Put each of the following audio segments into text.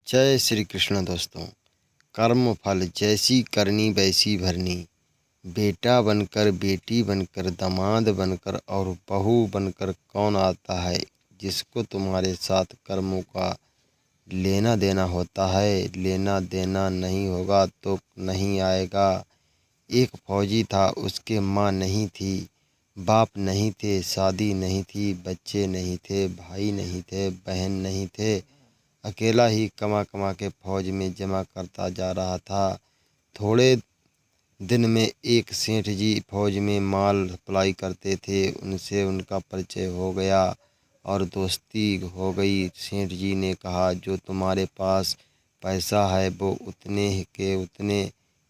जय श्री कृष्ण दोस्तों। कर्म फल जैसी करनी वैसी भरनी। बेटा बनकर, बेटी बनकर, दामाद बनकर और बहू बनकर कौन आता है जिसको तुम्हारे साथ कर्मों का लेना देना होता है। लेना देना नहीं होगा तो नहीं आएगा। एक फौजी था, उसके माँ नहीं थी, बाप नहीं थे, शादी नहीं थी, बच्चे नहीं थे, भाई नहीं थे, बहन नहीं थे। अकेला ही कमा कमा के फौज में जमा करता जा रहा था। थोड़े दिन में एक सेठ जी फौज में माल सप्लाई करते थे, उनसे उनका परिचय हो गया और दोस्ती हो गई। सेठ जी ने कहा, जो तुम्हारे पास पैसा है वो उतने के उतने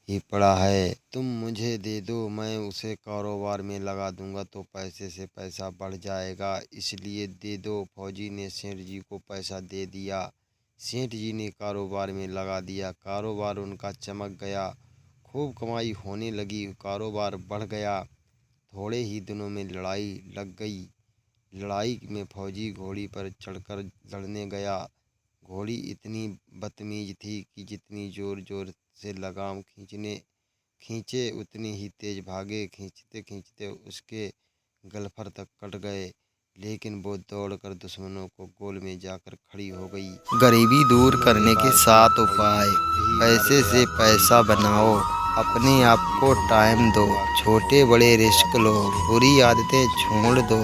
ही पड़ा है, तुम मुझे दे दो, मैं उसे कारोबार में लगा दूंगा तो पैसे से पैसा बढ़ जाएगा, इसलिए दे दो। फौजी ने सेठ जी को पैसा दे दिया। सेठ जी ने कारोबार में लगा दिया। कारोबार उनका चमक गया, खूब कमाई होने लगी, कारोबार बढ़ गया। थोड़े ही दिनों में लड़ाई लग गई। लड़ाई में फौजी घोड़ी पर चढ़कर लड़ने गया। घोड़ी इतनी बदतमीज थी कि जितनी जोर जोर से लगाम खींचे उतनी ही तेज भागे। खींचते खींचते उसके गलफर तक कट गए, लेकिन वो दौड़कर दुश्मनों को गोल में जाकर खड़ी हो गई। गरीबी दूर करने के 7 उपाय। पैसे से पैसा बनाओ, अपने आप को टाइम दो, छोटे बड़े रिस्क लो, बुरी आदतें छोड़ दो।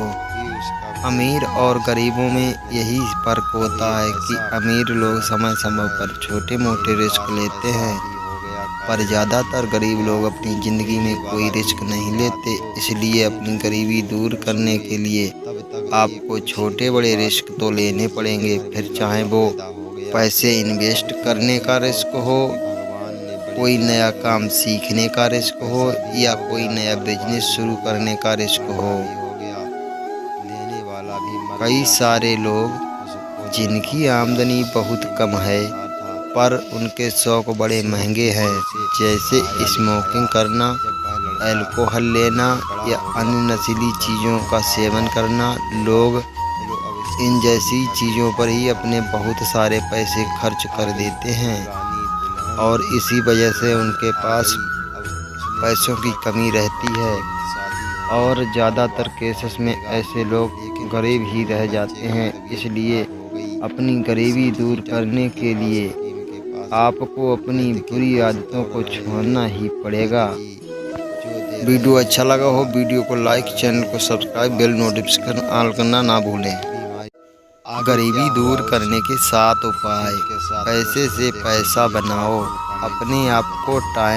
अमीर और गरीबों में यही फर्क होता है कि अमीर लोग समय समय पर छोटे मोटे रिस्क लेते हैं, पर ज़्यादातर गरीब लोग अपनी ज़िंदगी में कोई रिस्क नहीं लेते। इसलिए अपनी गरीबी दूर करने के लिए आपको छोटे बड़े रिस्क तो लेने पड़ेंगे, फिर चाहे वो पैसे इन्वेस्ट करने का रिस्क हो, कोई नया काम सीखने का रिस्क हो या कोई नया बिजनेस शुरू करने का रिस्क हो। कई सारे लोग जिनकी आमदनी बहुत कम है पर उनके शौक बड़े महंगे हैं, जैसे स्मोकिंग करना, अल्कोहल लेना या अन्य नशीली चीज़ों का सेवन करना। लोग इन जैसी चीज़ों पर ही अपने बहुत सारे पैसे खर्च कर देते हैं और इसी वजह से उनके पास पैसों की कमी रहती है और ज़्यादातर केसेस में ऐसे लोग गरीब ही रह जाते हैं। इसलिए अपनी गरीबी दूर करने के लिए आपको अपनी बुरी आदतों को छोड़ना ही पड़ेगा। वीडियो अच्छा लगा हो, वीडियो को लाइक, चैनल को सब्सक्राइब, बेल नोटिफिकेशन ऑन करना ना भूलें। गरीबी दूर करने के 7 उपाय। पैसे से पैसा बनाओ, अपने आप को टाइम